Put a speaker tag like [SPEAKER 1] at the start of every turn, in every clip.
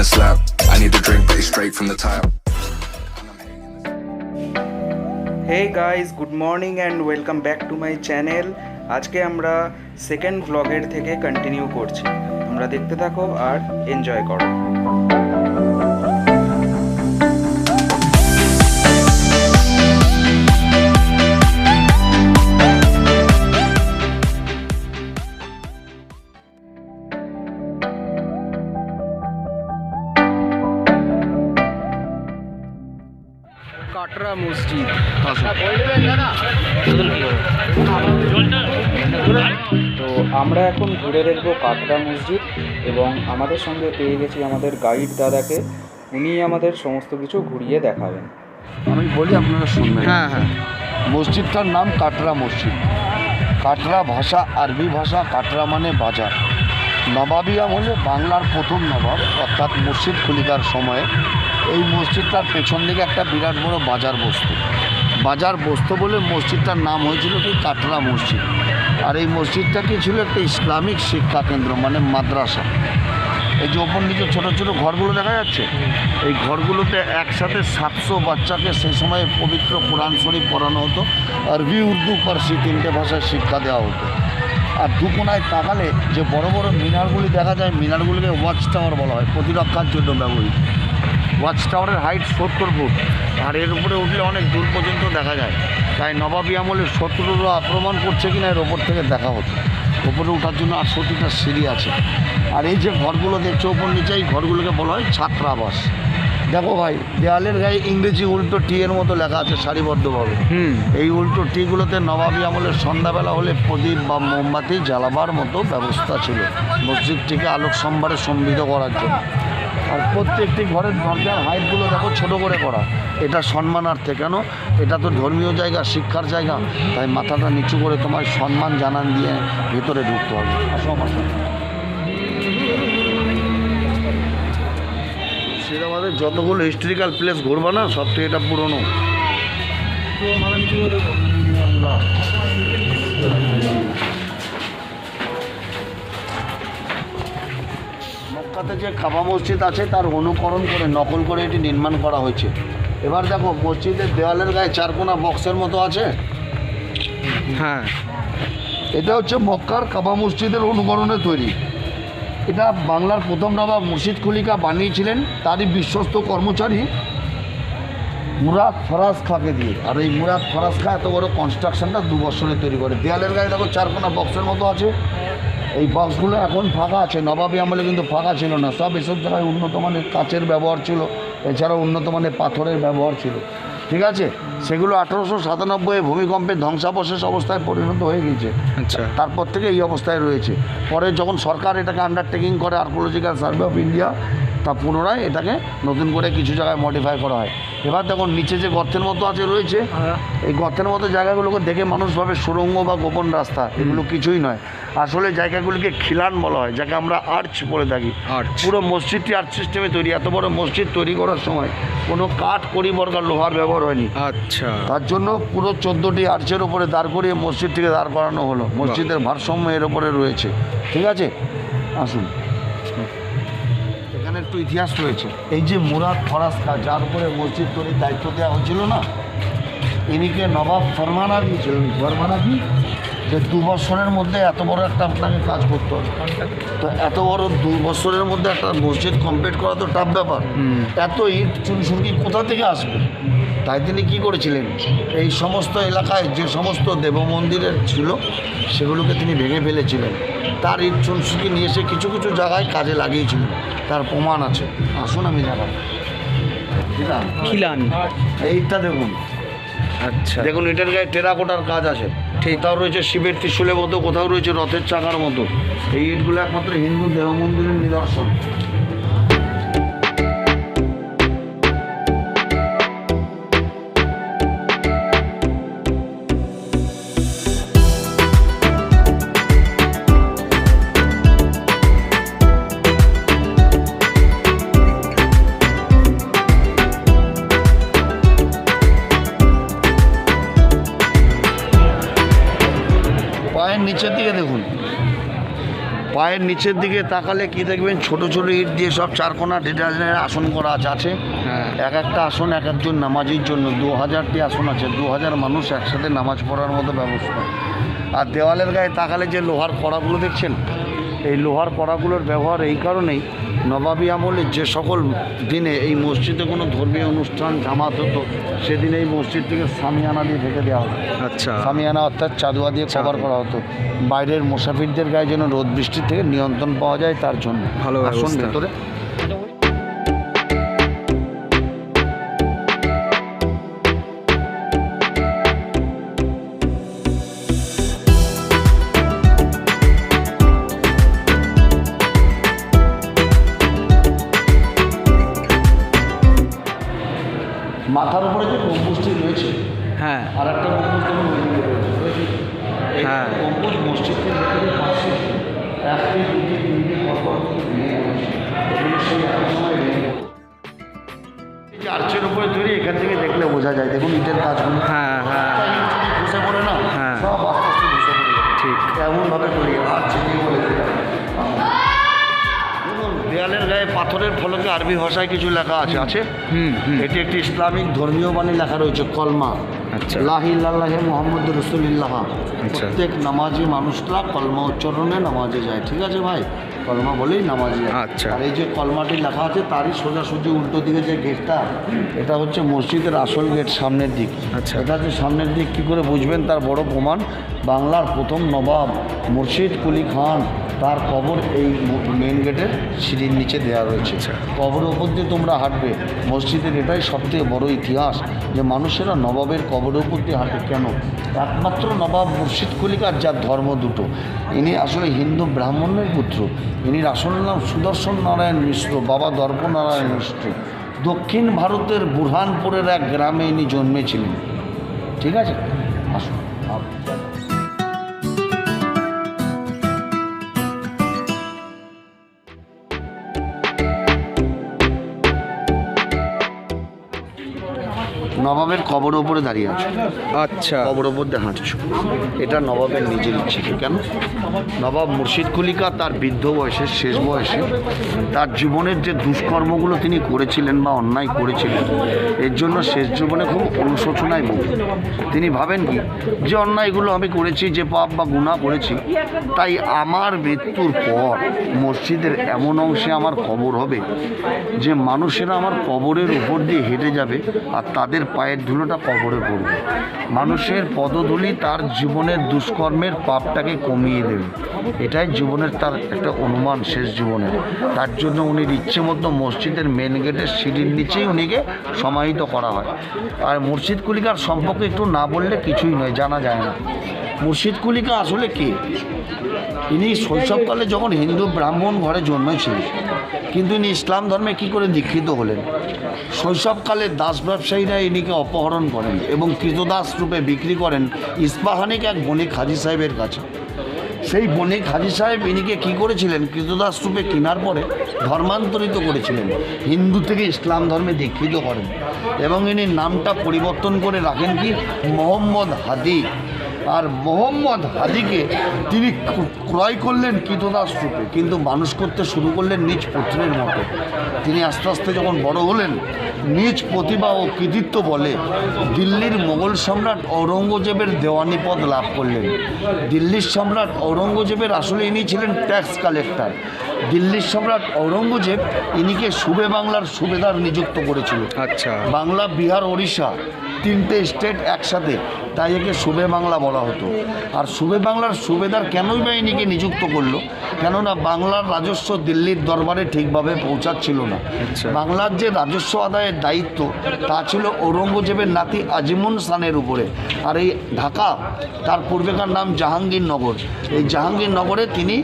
[SPEAKER 1] a slab. I need a drink, but it's straight from the tap.
[SPEAKER 2] Hey guys, good morning and welcome back to my channel. আজকে আমরা second ভ্লগের থেকে continue করছি। তোমরা দেখতে থাকো আর enjoy করো। কাটরা মসজিদ। তো আমরা এখন ঘুরে দেখবো কাটরা মসজিদ এবং আমাদের সঙ্গে পেয়ে গেছি আমাদের গাইড দাদাকে। উনি আমাদের সমস্ত কিছু ঘুরিয়ে দেখাবেন।
[SPEAKER 3] আমি বলি, আপনারা শুনবেন।
[SPEAKER 2] হ্যাঁ হ্যাঁ।
[SPEAKER 3] মসজিদটার নাম কাটরা মসজিদ। কাটরা ভাষা, আরবি ভাষা, কাটরা মানে বাজার। নবাবী আমলে বাংলার প্রথম নবাব অর্থাৎ মুর্শিদ খলিফার সময়ে এই মসজিদটার পেছন দিকে একটা বিরাট বড় বাজার বসত। বাজার বসত বলে মসজিদটার নাম হয়েছিল কি কাটরা মসজিদ। আর এই মসজিদটা কি ছিল একটা ইসলামিক শিক্ষা কেন্দ্র, মানে মাদ্রাসা। এই যে ওপর নিচে ছোটো ছোটো ঘরগুলো দেখা যাচ্ছে, এই ঘরগুলোতে একসাথে 700 বাচ্চাকে সেই সময় পবিত্র কোরআন শরীফ পড়ানো হতো। আরবি, উর্দু, ফার্সি তিনটে ভাষায় শিক্ষা দেওয়া হতো। আর দুকোনায় তাকালে যে বড় বড় মিনারগুলি দেখা যায়, মিনারগুলিকে ওয়াচ টাওয়ার বলা হয়, প্রতিরক্ষার জন্য ব্যবহৃত। ওয়াচ টাওয়ারের হাইট 70 ফুট, আর এর উপরে উঠলে অনেক দূর পর্যন্ত দেখা যায়। তাই নবাবী আমলে শত্রুরা আক্রমণ করছে কিনা এর ওপর থেকে দেখা হতো। ওপরে ওঠার জন্য 68টা সিঁড়ি আছে। আর এই যে ঘরগুলো দেখছো ওপর নিচে, এই ঘরগুলোকে বলা হয় ছাত্রাবাস। দেখো ভাই, দেওয়ালের গায়ে ইংরেজি উল্টো টি এর মতো লেখা আছে সারিবদ্ধভাবে। এই উল্টো টিগুলোতে নবাবী আমলের সন্ধ্যাবেলা হলে প্রদীপ বা মোমবাতি জ্বালাবার মতো ব্যবস্থা ছিল মসজিদটিকে আলোক সম্ভারে সমৃদ্ধ করার জন্য। আর প্রত্যেকটি ঘরের দরজার হাইটগুলো দেখো ছোটো করে করা, এটা সম্মানার্থে। কেন? এটা তো ধর্মীয় জায়গা, শিক্ষার জায়গা, তাই মাথাটা নিচু করে তোমার সম্মান জানান দিয়ে ভেতরে ঢুকতে হবে। আসো আমার সাথে। মুর্শিদাবাদের যতগুলো হিস্টোরিক্যাল প্লেস ঘুরবা না, সব থেকে এটা পুরনো। মক্কাতে যে কাবা মসজিদ আছে তার অনুকরণ করে, নকল করে এটি নির্মাণ করা হয়েছে। এবার দেখো মসজিদের দেওয়ালের গায়ে 4 কোনা বক্সের মতো আছে।
[SPEAKER 2] হ্যাঁ,
[SPEAKER 3] এটা হচ্ছে মক্কার কাবা মসজিদের অনুকরণে তৈরি। এটা বাংলার প্রথম নবাব মুর্শিদ খলিফা বানিয়েছিলেন তারই বিশ্বস্ত কর্মচারী মুরাদ ফরাজ খাঁকে দিয়ে। আর এই মুরাদ ফরাজ খাঁ এত বড় কনস্ট্রাকশনটা 2 বছরে তৈরি করে। দেওয়ালের গায়ে দেখো 4 কোনা বক্সের মতো আছে। এই বক্সগুলো এখন ফাঁকা আছে, নবাবী আমলে কিন্তু ফাঁকা ছিল না। সব এসব জায়গায় উন্নত মানের কাচের ব্যবহার ছিল, এছাড়াও উন্নত মানের পাথরের ব্যবহার ছিল। ঠিক আছে, সেগুলো 1897 ভূমিকম্পে ধ্বংসাবশেষ অবস্থায় পরিণত হয়ে গিয়েছে।
[SPEAKER 2] আচ্ছা।
[SPEAKER 3] তারপর থেকে এই অবস্থায় রয়েছে। পরে যখন সরকার এটাকে আন্ডারটেকিং করে আর্কোলজিক্যাল সার্ভে অফ ইন্ডিয়া, তা পুনরায় এটাকে নতুন করে কিছু জায়গায় মডিফাই করা হয়। এবার দেখুন নিচে যে গর্তের মতো আছে রয়েছে, এই গর্তের মতো জায়গাগুলোকে দেখে মানুষ ভাবে সুড়ঙ্গ বা গোপন রাস্তা। এগুলো কিছুই নয়, আসলে জায়গাগুলিকে খিলান বলা হয়, যাকে আমরা আর্চ বলে থাকি। পুরো মসজিদটি আর্চ সিস্টেমে তৈরি। এত বড় মসজিদ তৈরি করার সময় কোনো কাঠ, কড়ি, বর্গার, লোহার ব্যবহার হয়নি।
[SPEAKER 2] আচ্ছা।
[SPEAKER 3] তার জন্য পুরো 14টি আর্চের উপরে দাঁড় করিয়ে মসজিদটিকে দাঁড় করানো হলো। মসজিদের ভারসাম্য এর উপরে রয়েছে। ঠিক আছে, আসুন। এখানে একটু ইতিহাস রয়েছে। এই যে মুরাদ ফরাজ খাঁ, যার উপরে মসজিদ তৈরির দায়িত্ব দেওয়া হয়েছিল না, ইনিকে নবাব ফরমানা দিয়েছিলেন। ফরমানা কি? যে 2 বছরের মধ্যে এত বড় একটা আপনাকে কাজ করতে হবে। তো এত বড় 2 বছরের মধ্যে একটা মসজিদ কমপ্লিট করা তো টাফ ব্যাপার। এত ইট চুনসুরকি কোথা থেকে আসবে? তাই তিনি কী করেছিলেন, এই সমস্ত এলাকায় যে সমস্ত দেব মন্দিরের ছিল সেগুলোকে তিনি ভেঙে ফেলেছিলেন। তার ইট চুনসুরকি নিয়ে এসে কিছু কিছু জায়গায় কাজে লাগিয়েছিলেন, তার প্রমাণ আছে। আসুন আমি জানাব।
[SPEAKER 2] খিলান,
[SPEAKER 3] এইটা দেখুন।
[SPEAKER 2] আচ্ছা,
[SPEAKER 3] দেখুন এটার গায়ে টেরাকোটার কাজ আছে। কোথাও রয়েছে শিবের ত্রিশূলের মতো, কোথাও রয়েছে রথের চাকার মতো। এই ইটগুলো একমাত্র হিন্দু দেব মন্দিরের নিদর্শন। নিচের দিকে দেখুন, পায়ের নিচের দিকে তাকালে কি দেখবেন, ছোট ছোট ইট দিয়ে সব চারকোনা ডিজাইনের আসন করা আছে।
[SPEAKER 2] হ্যাঁ।
[SPEAKER 3] এক একটা আসন এক একজন নামাজির জন্য 2000টি আসন আছে, 2000 মানুষ একসাথে নামাজ পড়ার মতো ব্যবস্থা। আর দেওয়ালের গায়ে তাকালে যে লোহার কড়াগুলো দেখছেন, এই লোহার কড়াগুলোর ব্যবহার এই কারণেই, নবাবী আমলে যে সকল দিনে এই মসজিদে কোনো ধর্মীয় অনুষ্ঠান জামাত হতো, সেদিন এই মসজিদটিকে সামিয়ানা দিয়ে ঢেকে দেওয়া হতো।
[SPEAKER 2] আচ্ছা।
[SPEAKER 3] সামিয়ানা অর্থাৎ চাদুয়া দিয়ে কভার করা হতো, বাইরের মুসাফিরদের গায়ে যেন রোদ বৃষ্টির থেকে নিয়ন্ত্রণ পাওয়া যায় তার জন্য।
[SPEAKER 2] ভালো
[SPEAKER 3] আসুন
[SPEAKER 2] ব্যবস্থা।
[SPEAKER 3] ভেতরে। মাথার উপরে যে গম্বুজটি রয়েছে,
[SPEAKER 2] হ্যাঁ।
[SPEAKER 3] আর একটা গম্বুজ যেমন ওইদিকে রয়েছে, এই
[SPEAKER 2] হ্যাঁ।
[SPEAKER 3] গম্বুজ মসজিদের ভেতরে পাশে একটি দুটি তিনটি পরপর ভেঙে পড়েছে। এগুলো সেই একই সময় ভেঙে পড়েছে। এই যে আর্চের উপরে তৈরি, এখান থেকে দেখলে বোঝা যায়, দেখুন ইটের কাজগুলো
[SPEAKER 2] হ্যাঁ হ্যাঁ
[SPEAKER 3] ধসে পড়ে না,
[SPEAKER 2] হ্যাঁ।
[SPEAKER 3] সব আস্তে আস্তে ধসে পড়ে যায়।
[SPEAKER 2] ঠিক।
[SPEAKER 3] এমনভাবে তৈরি আর্চে দিয়ে বলে দিলাম। দেখুন দেয়ালের গায়ে পাথরের ফলকে আরবি ভাষায় কিছু লেখা আছে।
[SPEAKER 2] হুম হুম।
[SPEAKER 3] এটি একটি ইসলামিক ধর্মীয় বাণী লেখা রয়েছে, কলমা।
[SPEAKER 2] আচ্ছা।
[SPEAKER 3] লা ইলাহা মোহাম্মদ রসুলিল্লাহ।
[SPEAKER 2] আচ্ছা।
[SPEAKER 3] প্রত্যেক নামাজি মানুষরা কলমা উচ্চারণে নামাজে যায়, ঠিক আছে ভাই, কলমা বলেই নামাজে যায়।
[SPEAKER 2] আচ্ছা।
[SPEAKER 3] আর এই যে কলমাটি লেখা আছে তারই সোজাসুজি উল্টো দিকে যে গেটটা, এটা হচ্ছে মসজিদের আসল গেট, সামনের দিক।
[SPEAKER 2] আচ্ছা।
[SPEAKER 3] এটা হচ্ছে সামনের দিক, কী করে বুঝবেন তার বড় প্রমাণ, বাংলার প্রথম নবাব মুর্শিদ কুলি খান, তার কবর এই মেন গেটের সিঁড়ির নিচে দেওয়া রয়েছে। কবরের ওপর দিয়ে তোমরা হাঁটবে, মসজিদের এটাই সবথেকে বড় ইতিহাস যে মানুষেরা নবাবের কবরের উপর দিয়ে হাঁটে কেন। একমাত্র নবাব মুর্শিদ কুলি খান, যার ধর্ম দুটো, ইনি আসলে হিন্দু ব্রাহ্মণের পুত্র। ইনির আসল নাম সুদর্শন নারায়ণ মিশ্র, বাবা দর্পনারায়ণ মিশ্র। দক্ষিণ ভারতের বুরহানপুরের এক গ্রামে ইনি জন্মেছিলেন, ঠিক আছে। আসুন। নবাবের কবরের ওপরে দাঁড়িয়ে আছে,
[SPEAKER 2] আচ্ছা।
[SPEAKER 3] কবরের ওপর দিয়ে হাঁটছ, এটা নবাবের নিজের ইচ্ছে। কেন? নবাব মুর্শিদ কুলি খান তার বৃদ্ধ বয়সে, শেষ বয়সে, তার জীবনের যে দুষ্কর্মগুলো তিনি করেছিলেন বা অন্যায় করেছিলেন, এর জন্য শেষ জীবনে খুব অনুশোচনায় ভুগেন। তিনি ভাবেন কি, যে অন্যায়গুলো আমি করেছি, যে পাপ বা গুনাহ করেছি, তাই আমার মৃত্যুর পর মসজিদের এমন অংশে আমার কবর হবে যে মানুষেরা আমার কবরের উপর দিয়ে হেঁটে যাবে আর তাদের পায়ের ধুলোটা কবরে পড়বে। মানুষের পদধূলি তার জীবনের দুষ্কর্মের পাপটাকে কমিয়ে দেবে, এটাই জীবনের তার একটা অনুমান শেষ জীবনের। তার জন্য উনির ইচ্ছে মতো মসজিদের মেন গেটের সিঁড়ির নিচেই উনিকে সমাহিত করা হয়। আর মুর্শিদ কুলি খান সম্পর্কে একটু না বললে কিছুই নয়, জানা যায় না। মুর্শিদ কুলি খান আসলে কে? ইনি শৈশবকালে যখন হিন্দু ব্রাহ্মণ ঘরে জন্মেছিলেন, কিন্তু ইনি ইসলাম ধর্মে কী করে দীক্ষিত হলেন? শৈশবকালে দাস ব্যবসায়ীরা ইনিকে অপহরণ করেন এবং কৃতদাস রূপে বিক্রি করেন ইস্পাহানিক এক বণিক হাজি সাহেবের কাছে। সেই বণিক হাজি সাহেব ইনিকে কী করেছিলেন, কৃতদাস রূপে কেনার পরে ধর্মান্তরিত করেছিলেন, হিন্দু থেকে ইসলাম ধর্মে দীক্ষিত করেন এবং ইনি নামটা পরিবর্তন করে রাখেন কি, মোহাম্মদ হাদি। আর মোহাম্মদ হাদিকে তিনি ক্রয় করলেন কৃতদাস রূপে, কিন্তু মানুষ করতে শুরু করলেন নিজ পুত্রের মতো। তিনি আস্তে আস্তে যখন বড় হলেন, নিজ প্রতিভা ও কৃতিত্ব বলে দিল্লির মোগল সম্রাট ঔরঙ্গজেবের দেওয়ানি পদ লাভ করলেন। দিল্লির সম্রাট ঔরঙ্গজেবের আসলে ইনি ছিলেন ট্যাক্স কালেক্টর। দিল্লির সম্রাট ঔরঙ্গজেব ইনিকে সুবে বাংলার সুবেদার নিযুক্ত করেছিল।
[SPEAKER 2] আচ্ছা।
[SPEAKER 3] বাংলা, বিহার, ওড়িশা তিনটে স্টেট একসাথে, তাই একে সুবে বাংলা বলা হতো। আর সুবে বাংলার সুবেদার কেনই বা ইনিকে নিযুক্ত করলো? কেননা বাংলার রাজস্ব দিল্লির দরবারে ঠিকভাবে পৌঁছাচ্ছিল না। বাংলার যে রাজস্ব আদায়ের দায়িত্ব, তা ছিল ঔরঙ্গজেবের নাতি আজিমুন খানের উপরে। আর এই ঢাকা, তার পূর্বেকার নাম জাহাঙ্গীরনগর, এই জাহাঙ্গীরনগরে তিনি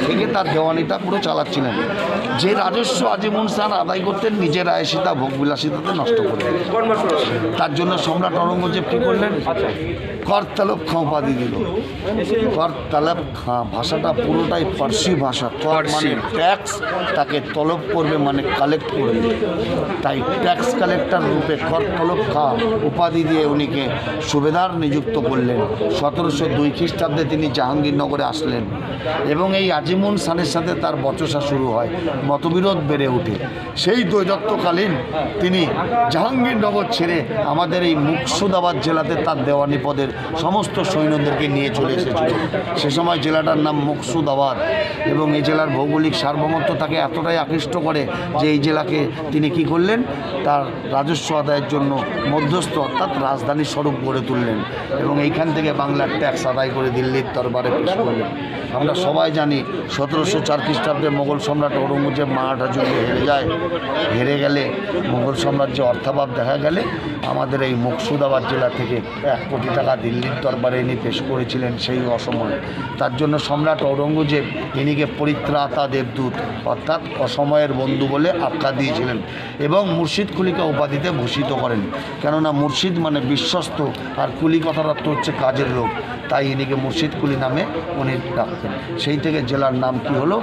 [SPEAKER 3] থেকে তার দেওয়ানিটা পুরো চালাচ্ছিলেন। যে রাজস্ব আজিমুন খান আদায় করতেন, নিজের আয়েসিতা ভোগবিলাসিতাতে নষ্ট করে। তার জন্য সম্রাট ঔরঙ্গজেব কী করলেন, কর তলব খাঁ উপাধি দিল। কর তলব খাঁ ভাষাটা পুরোটাই ফার্সি ভাষা। কর মানে ট্যাক্স, তাকে তলব করবে মানে কালেক্ট করবে, তাই ট্যাক্স কালেক্টর রূপে কর তলব খাঁ উপাধি দিয়ে উনিকে সুবেদার নিযুক্ত করলেন। 1702 খ্রিস্টাব্দে তিনি জাহাঙ্গীরনগরে আসলেন এবং এই আজিমুন খানের সাথে তার বচসা শুরু হয়, মতবিরোধ বেড়ে ওঠে। সেই দ্বৈরথ্যকালীন তিনি জাহাঙ্গীরনগর ছেড়ে আমাদের এই মুর্শিদাবাদ জেলাতে তার দেওয়ানি পদের সমস্ত সৈন্যদেরকে নিয়ে চলে এসেছিল। সে সময় জেলাটার নাম মুর্শিদাবাদ এবং এই জেলার ভৌগোলিক সার্বভৌমত্ব তাকে এতটাই আকৃষ্ট করে যে এই জেলাকে তিনি কি করলেন, তার রাজস্ব আদায়ের জন্য মধ্যস্থ অর্থাৎ রাজধানী স্বরূপ গড়ে তুললেন এবং এইখান থেকে বাংলার ট্যাক্স আদায় করে দিল্লির দরবারে পেশ করলেন। আমরা সবাই জানি 1704 খ্রিস্টাব্দে মোগল সম্রাট ঔরঙ্গজেব মারাঠা যুদ্ধে হেরে যায়। হেরে গেলে মোগল সাম্রাজ্যে অর্থাভাব দেখা গেলে আমাদের এই মুর্শিদাবাদ জেলা থেকে 1 কোটি টাকা দিল্লির দরবারে ইনি পেশ করেছিলেন সেই অসময়ে। তার জন্য সম্রাট ঔরঙ্গজেব ইনিকে পরিত্রাতা দেবদূত অর্থাৎ অসময়ের বন্ধু বলে আখ্যা দিয়েছিলেন এবং মুর্শিদ কুলিকা উপাধিতে ভূষিত করেন। কেননা মুর্শিদ মানে বিশ্বস্ত আর কুলি কথার অর্থ হচ্ছে কাজের লোক, তাই ইনিকে মুর্শিদ কুলি নামে উনি ডাকতেন। সেই থেকে জেলার নাম কি হলো,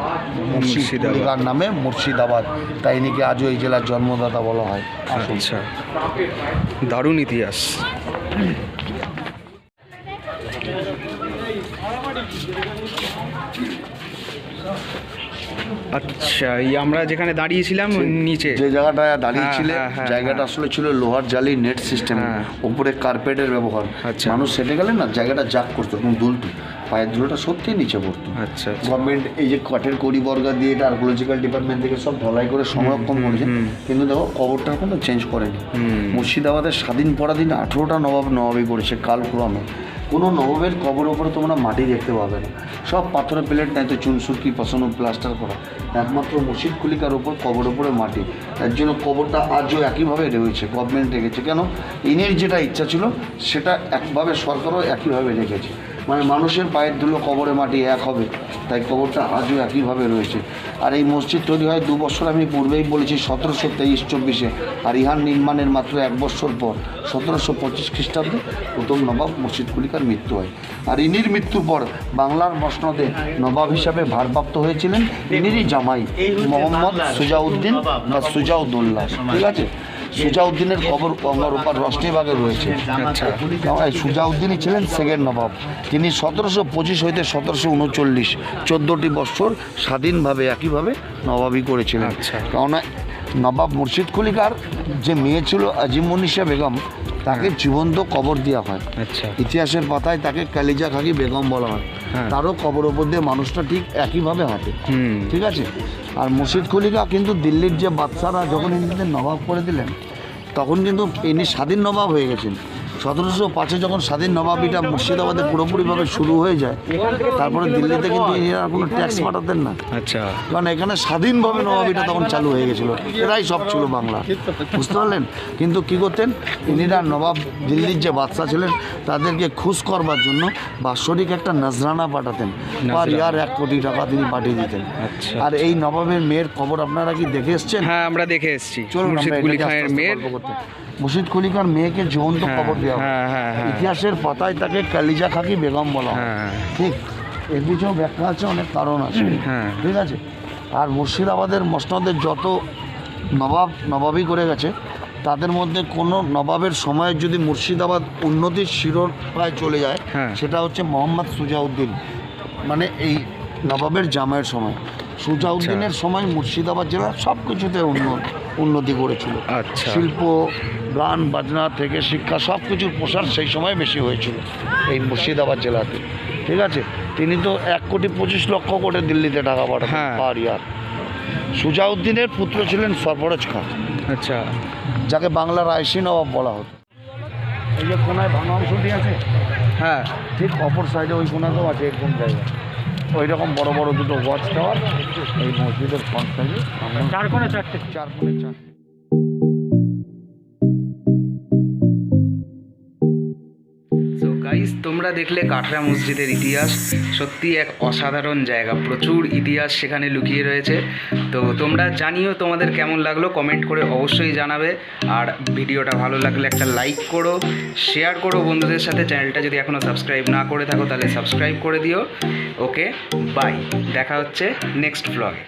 [SPEAKER 3] মুর্শিদ কুলিকার নামে মুর্শিদাবাদ, তাই ইনিকে আজও এই জেলার জন্মদাতা বলা হয়।
[SPEAKER 2] আচ্ছা, দারুণ ইতিহাস। আচ্ছা, এই আমরা যেখানে দাঁড়িয়েছিলাম নিচে
[SPEAKER 3] যে জায়গাটায় দাঁড়িয়েছিলে
[SPEAKER 2] হ্যাঁ, হ্যাঁ,
[SPEAKER 3] জায়গাটা আসলে ছিল লোহার জালি নেট সিস্টেম,
[SPEAKER 2] হ্যাঁ।
[SPEAKER 3] উপরে কার্পেটের ব্যবহার।
[SPEAKER 2] আচ্ছা।
[SPEAKER 3] মানুষ সেটে গেলে না জায়গাটা জাগ করতো এবং দুলতো, পায়ের ধুলোটা সত্যিই নিচে পড়তো।
[SPEAKER 2] আচ্ছা, আচ্ছা।
[SPEAKER 3] গভর্নমেন্ট এই যে কাঠের কড়ি বর্গা দিয়ে এটা আর্কোলজিক্যাল ডিপার্টমেন্ট থেকে সব ঢলাই করে সংরক্ষণ করেছে, কিন্তু দেখো কবরটা কোনো চেঞ্জ করেনি। মুর্শিদাবাদের স্বাধীন পরাধীন 18টা নবাব নবাবি করেছে কালক্রমে। কোনো নবাবের কবর ওপরে তোমরা মাটি দেখতে পাবে না, সব পাথরের প্লেট, নাই তো চুনসুরকি পছন্দ প্লাস্টার করা। একমাত্র মুর্শিদ কুলিকার ওপর কবর ওপরে মাটি, তার জন্য কবরটা আজও একইভাবে রয়েছে। গভর্নমেন্ট রেখেছে কেন, ইনের যেটা ইচ্ছা ছিল সেটা একভাবে সরকারও একইভাবে রেখেছে, মানে মানুষের পায়ের ধুলো কবরে মাটি এক হবে, তাই কবরটা আজও একইভাবে রয়েছে। আর এই মসজিদ তৈরি হয় 2 বছর, আমি পূর্বেই বলেছি 1723-24, আর ইহার নির্মাণের মাত্র 1 বছর পর 1725 খ্রিস্টাব্দে প্রথম নবাব মুর্শিদ কুলিকার মৃত্যু হয়। আর ইনির মৃত্যুর পর বাংলার মসনদে নবাব হিসাবে ভারপ্রাপ্ত হয়েছিলেন ইনিরই জামাই মোহাম্মদ সুজাউদ্দিন বা সুজাউদ্দৌলা। ঠিক আছে, সুজাউদ্দিনের কবর গঙ্গার উপর রশনিবাগে রয়েছে।
[SPEAKER 2] আচ্ছা,
[SPEAKER 3] সুজাউদ্দিনই ছিলেন সেকেন্ড নবাব। তিনি 1725 হইতে 1739 14টি বৎসর স্বাধীনভাবে একইভাবে নবাবি করেছিলেন।
[SPEAKER 2] আচ্ছা।
[SPEAKER 3] কেননা নবাব মুর্শিদ কুলিকার যে মেয়ে ছিল আজিমুন্নিসা বেগম, তাকে জীবন্ত কবর দেওয়া হয়।
[SPEAKER 2] আচ্ছা,
[SPEAKER 3] ইতিহাসের পাতায় তাকে কালিজা খাকি বেগম বলা হয়।
[SPEAKER 2] হ্যাঁ।
[SPEAKER 3] তারও কবর ওপর দিয়ে মানুষটা ঠিক একইভাবে হাঁটে। ঠিক আছে, আর মুর্শিদ কুলিকা কিন্তু দিল্লির যে বাদশারা যখন ইনিদের নবাব করে দিলেন তখন কিন্তু ইনি স্বাধীন নবাব হয়ে গেছেন। 1705 যখন স্বাধীন নবাবিটা মুর্শিদাবাদে পুরোপুরিভাবে শুরু হয়ে যায়, তারপরে দিল্লিতে কিন্তু ইনিরা কোনো ট্যাক্স পাঠাতেন না।
[SPEAKER 2] আচ্ছা,
[SPEAKER 3] কারণ এখানে স্বাধীনভাবে নবাবিটা তখন চালু হয়ে গেছিলো, এরাই সব ছিল বাংলা, বুঝতে পারলেন। কিন্তু কী করতেন ইনিরা, নবাব দিল্লির যে বাদশা ছিলেন তাদেরকে খুশ করবার জন্য বাৎসরিক একটা নজরানা পাঠাতেন, আর ইয়ার 1 কোটি টাকা তিনি পাঠিয়ে দিতেন।
[SPEAKER 2] আচ্ছা।
[SPEAKER 3] আর এই নবাবের মেয়ের খবর আপনারা কি দেখে এসছেন?
[SPEAKER 2] হ্যাঁ, আমরা দেখে এসেছি
[SPEAKER 3] চলুন
[SPEAKER 2] মুর্শিদ
[SPEAKER 3] আমরা
[SPEAKER 2] কুলি
[SPEAKER 3] এটাকে
[SPEAKER 2] খানের
[SPEAKER 3] আস্তে আস্তে
[SPEAKER 2] মেয়ের।
[SPEAKER 3] গল্প করতে। মুর্শিদ কুলিকার মেয়েকে জীবন্ত খবর দেওয়া হয়।
[SPEAKER 2] হ্যাঁ, হ্যাঁ, হ্যাঁ।
[SPEAKER 3] ইতিহাসের পাতায় তাকে কালিজা খাকি বেগম বলা হয়।
[SPEAKER 2] হ্যাঁ।
[SPEAKER 3] ঠিক, এর পিছনেও ব্যাখ্যা আছে, অনেক কারণ আছে।
[SPEAKER 2] হ্যাঁ।
[SPEAKER 3] ঠিক আছে, আর মুর্শিদাবাদের মসনদের যত নবাবি করে গেছে তাদের মধ্যে কোনো নবাবের সময় যদি মুর্শিদাবাদ উন্নতির শিরোপায় চলে যায়,
[SPEAKER 2] হ্যাঁ।
[SPEAKER 3] সেটা হচ্ছে মোহাম্মদ সুজাউদ্দিন, মানে এই নবাবের জামাইয়ের সময়। সুজাউদ্দিনের সময় মুর্শিদাবাদ জেলা সব কিছুতে উন্নতি করেছিল।
[SPEAKER 2] আচ্ছা।
[SPEAKER 3] শিল্প, গান বাজনা থেকে শিক্ষা সব কিছুর প্রসার সেই সময় বেশি হয়েছিল এই মুর্শিদাবাদ জেলাতে। ঠিক আছে, তিনি তো 1,25,00,000 করে দিল্লিতে টাকা পাঠাতেন
[SPEAKER 2] হ্যাঁ।
[SPEAKER 3] পার ইয়ার। সুজাউদ্দিনের পুত্র ছিলেন সরফরজ খান,
[SPEAKER 2] আচ্ছা,
[SPEAKER 3] যাকে বাংলার আইসি নবাব বলা হতো। এই যে কোনায় ভাঙা অংশটি আছে,
[SPEAKER 2] হ্যাঁ,
[SPEAKER 3] ঠিক অপর সাইডে ওই কোনাতেও আছে এরকম জায়গা, ওই রকম বড় বড় দুটো ওয়াচ টাওয়ার এই মসজিদের ফ্রন্ট সাইডে। 4 কোণে 4টে।
[SPEAKER 2] সো গাইস, তোমরা তোমরা দেখলে কাটরা মসজিদের ইতিহাস, সত্যি এক অসাধারণ জায়গা, প্রচুর ইতিহাস সেখানে লুকিয়ে রয়েছে। তো তোমরা জানিও তোমাদের কেমন লাগলো, কমেন্ট করে অবশ্যই জানাবে। আর ভিডিওটা ভালো লাগলে একটা লাইক করো, শেয়ার করো বন্ধুদের সাথে। চ্যানেলটা যদি এখনও সাবস্ক্রাইব না করে থাকো তাহলে সাবস্ক্রাইব করে দিও। ওকে, বাই, দেখা হচ্ছে নেক্সট ব্লগে।